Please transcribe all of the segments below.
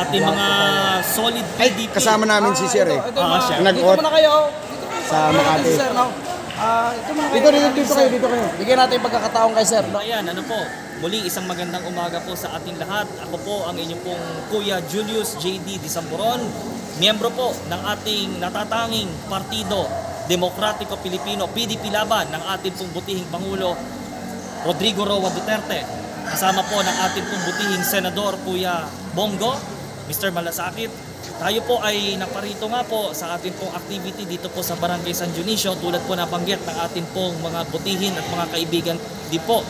ating mga solid Ay, PDP. kasama namin si Sir eh. Ito, siya. dito Nag-vote muna kayo. sa Makati. Sir, no? Ito muna kayo. Dito kayo. Bigyan natin yung pagkakataon kay Sir. No? Ayan, ano po, muli isang magandang umaga po sa ating lahat. Ako po ang inyong pong Kuya Julius J.D. Disamboron, miyembro po ng ating natatanging partido, Demokratiko Pilipino, PDP Laban, ng ating pong butihing Pangulo, Rodrigo Roa Duterte. Kasama po ng ating pong butihing Senador Kuya Bongo, Mr. Malasakit. Tayo po ay naparito nga po sa ating pong activity dito po sa Barangay San Dionisio, tulad po nabanggit ng ating pong mga butihin at mga kaibigan di po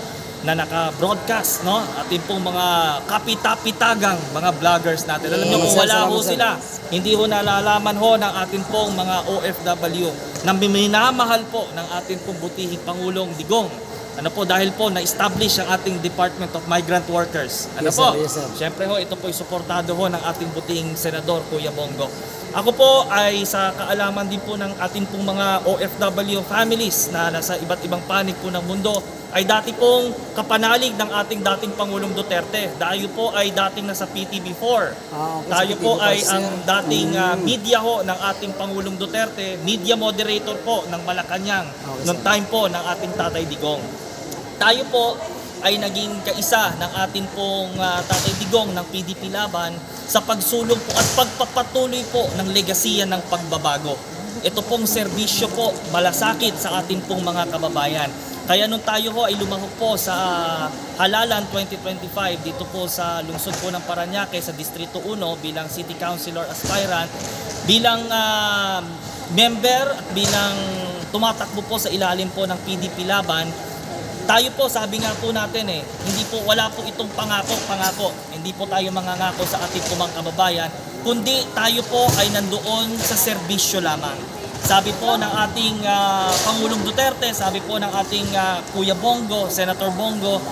na naka-broadcast, no? Ating pong mga kapitapitagang mga vloggers natin. Alam niyo kung wala ho sila, hindi ho nalalaman ho ng ating pong mga OFW na minamahal po ng ating pong butihing Pangulong Digong. Ano po, dahil po na-establish ang ating Department of Migrant Workers. Ano Yes, po? sir, yes, sir. Siyempre ho, ito po ay suportado ho ng ating buting Senador Kuya Bongo. Ako po ay sa kaalaman din po ng ating pong mga OFW families na nasa iba't ibang panig po ng mundo, ay dati pong kapanalig ng ating dating Pangulong Duterte. Tayo po ay dating nasa PTV4. Tayo po ay ang dating media ho ng ating Pangulong Duterte, media moderator po ng Malacanang noong time po ng ating Tatay Digong. Tayo po ay naging kaisa ng ating pong Tatay Digong ng PDP Laban sa pagsulong po at pagpapatuloy po ng legasiya ng pagbabago. Ito pong serbisyo po malasakit sa ating pong mga kababayan. Kaya nung tayo ho ay lumahok po sa Halalan 2025 dito po sa lungsod po ng Parañaque sa Distrito 1 bilang City Councilor aspirant, bilang member at bilang tumatakbo po sa ilalim po ng PDP Laban. Tayo po, sabi nga po natin hindi po, wala po itong pangako. Hindi po tayo mangangako sa ating pumang kababayan, kundi tayo po ay nandoon sa serbisyo lamang. Sabi po ng ating Pangulong Duterte, sabi po ng ating Kuya Bongo, Senator Bongo,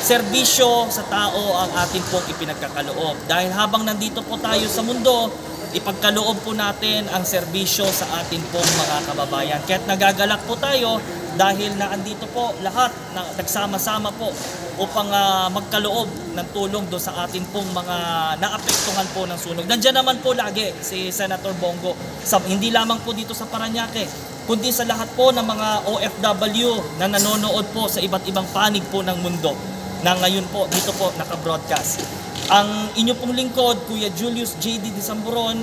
serbisyo sa tao ang ating pong ipinagkakaloob. Dahil habang nandito po tayo sa mundo, ipagkaloob po natin ang serbisyo sa ating pong mga kababayan. Kaya't nagagalak po tayo dahil na andito po lahat na nagsama-sama po upang magkaloob ng tulong do sa ating pong mga naapektuhan po ng sunog. Nandiyan naman po lagi si Senator Bongo, hindi lamang po dito sa Parañaque, kundi sa lahat po ng mga OFW na nanonood po sa iba't ibang panig po ng mundo na ngayon po dito po naka-broadcast. Ang inyo pong lingkod, Kuya Julius J.D. Disamboron,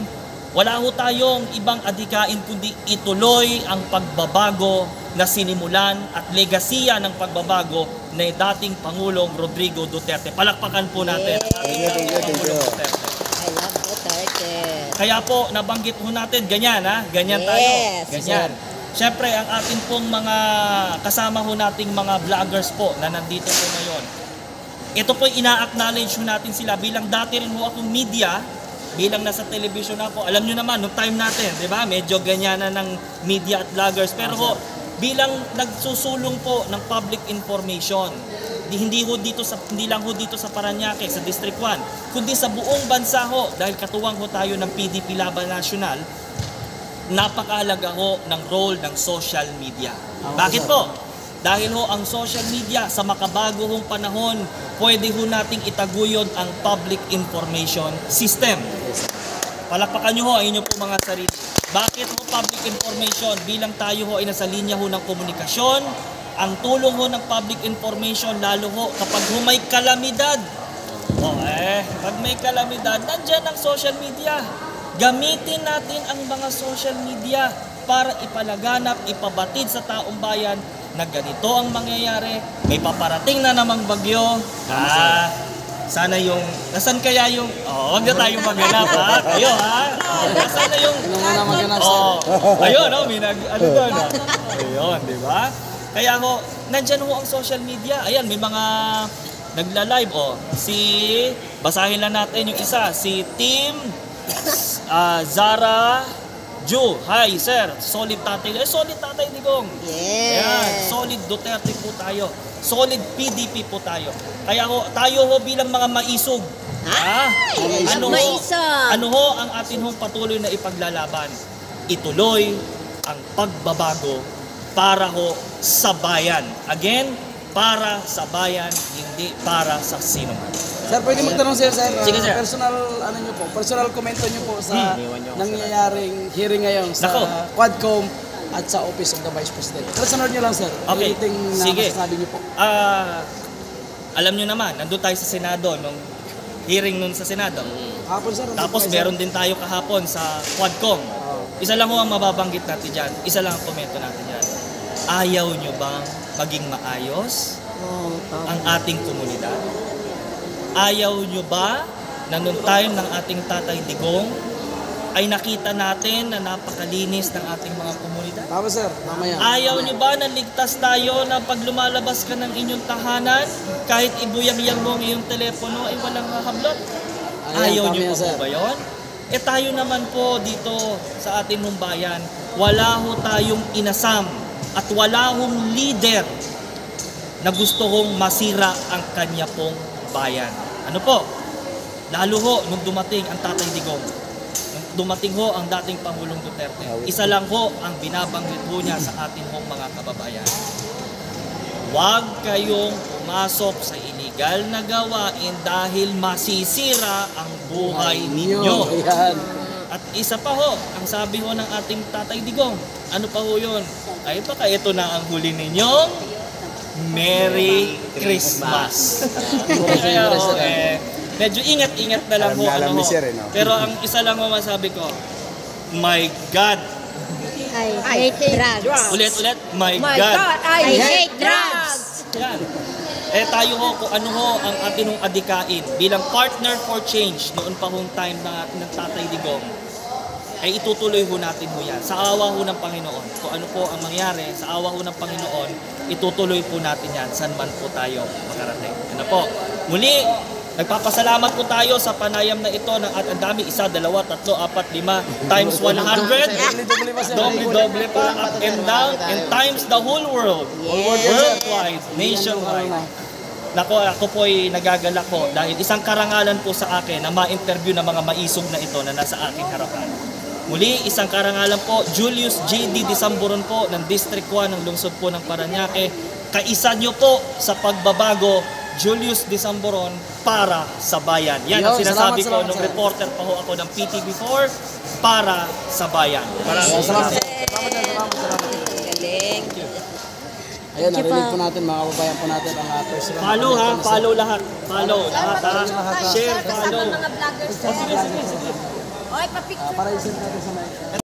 wala ho tayong ibang adhikain kundi ituloy ang pagbabago na sinimulan at legasiya ng pagbabago na dating Pangulong Rodrigo Duterte. Palakpakan po natin ang ating Pangulong Duterte. I love Duterte. Kaya po, nabanggit po natin, ganyan ganyan tayo. Yes, Ganyan. Siyempre, ang ating pong mga kasama ho nating mga vloggers po na nandito po ngayon, ito po ina-acknowledge ho natin sila bilang dati rin ho akong media, bilang nasa television ako. Alam nyo naman, noong time natin, di ba? Medyo ganyan na ng media at vloggers. Pero ho, bilang nagsusulong po ng public information, hindi lang ho dito sa Parañaque, sa District 1, kundi sa buong bansa ho, dahil katuwang ho tayo ng PDP Laban National, napakahalaga ho ng role ng social media. Bakit po? Dahil ho ang social media sa makabago hong panahon, pwede ho nating itaguyod ang public information system. Palakpakan nyo ho ang inyong po mga sarili. Bakit ho public information? Bilang tayo ho ay nasa linya ho ng komunikasyon, ang tulong ho ng public information, lalo ho kapag ho may kalamidad. Pag may kalamidad, nandyan ang social media. Gamitin natin ang mga social media para ipalaganap, ipabatid sa taong bayan na ganito ang mangyayari, may paparating na namang bagyo. Sana yung, nasan kaya yung, wag na tayong maghanap kayo nasan na yung, ayun, may doon, ayun, di ba? Kaya ho, nandyan ho ang social media, ayan, may mga nagla-live, basahin lang natin yung isa, si Team Zara Ju, hi sir, solid tatay. Solid tatay Digong. Yes. Ayan, solid Duterte po tayo. Solid PDP po tayo. Kaya tayo bilang mga maisog. Ano ho ang atin hong patuloy na ipaglalaban? Ituloy ang pagbabago para ho sa bayan. Again, para sa bayan, hindi para sa sino man. Sir, pwede magtanong sir, sir. Sige, sir. Personal, ano nyo po, personal komento nyo po sa nangyayaring hearing ngayon sa Nako. Quadcom at sa Office of the Vice President. Personal nyo lang, sir. Okay. Anything na Sige. masasabi nyo po. Alam nyo naman, nandun tayo sa Senado, nung hearing nun sa Senado. Hapon, sir. Tapos meron din tayo kahapon sa Quadcom. Isa lang ho ang mababanggit natin dyan. Isa lang ang komento natin dyan. Ayaw nyo bang maging maayos ang ating komunidad? Ayaw nyo ba na nung time ng ating Tatay Digong ay nakita natin na napakalinis ng ating mga komunidad? Tama, sir. Tama yan. Ayaw nyo ba na ligtas tayo na pag lumalabas ka ng inyong tahanan, kahit ibuyang-yang mo ang iyong telepono ay walang hahablot? Ayaw tama nyo yan, pa sir. po ba yun? Eh tayo naman po dito sa ating mong bayan, wala ho tayong inasam at wala hong leader na gusto hong masira ang kanya pong bayan. Ano po? Lalo ho nung dumating ang Tatay Digong. Nung dumating ho ang dating Pangulong Duterte. Isa lang ho ang binabanggit ho niya sa ating hong mga kababayan. Huwag kayong pumasok sa illegal na gawain dahil masisira ang buhay ninyo. Ayan. At isa pa ho, ang sabi ho ng ating Tatay Digong, ano pa ho yun? Ay baka ito na ang huli ninyong Merry Christmas. Kaya ho, medyo ingat-ingat na lang ho. Alam Ano ni ho. Sir, eh, no? Pero ang isa lang ho masabi ko, my God. I hate drugs. Ulit-ulit, my My God. God, I hate drugs. Yan. Eh tayo ho, kung ano ho ang atin hong adikain bilang partner for change noon pa hong time na ng Tatay Digong, ay itutuloy ho natin ho yan. Sa awa ho ng Panginoon, kung ano po ang mangyari, sa awa ho ng Panginoon, itutuloy po natin yan, saan man po tayo makarating. Ano po? Muli, nagpapasalamat po tayo sa panayam na ito ng at ang dami, 1, 2, 3, 4, 5 times 100. Doble pa, up and down, and times the whole world. Worldwide, nationwide. Ako po ay nagagalak po dahil isang karangalan po sa akin na ma-interview ng mga maisog na ito na nasa aking harapan. Muli, isang karangalan po, Julius J.D. Disamboron po ng District 1 ng lungsod po ng Parañaque. Kaisa nyo po sa pagbabago, Julius Disamboron para sa bayan. Yan ang sinasabi ko nung reporter pa ho ako ng PTV4 para sa bayan. Maraming salamat. Galing. Ayan, narinig po natin, mga kababayan po natin ang personal. Follow ha, follow lahat. Follow lahat ha. Share, follow. Mga vloggers. Sige. Oy, papicture. Para i-send natin sa mga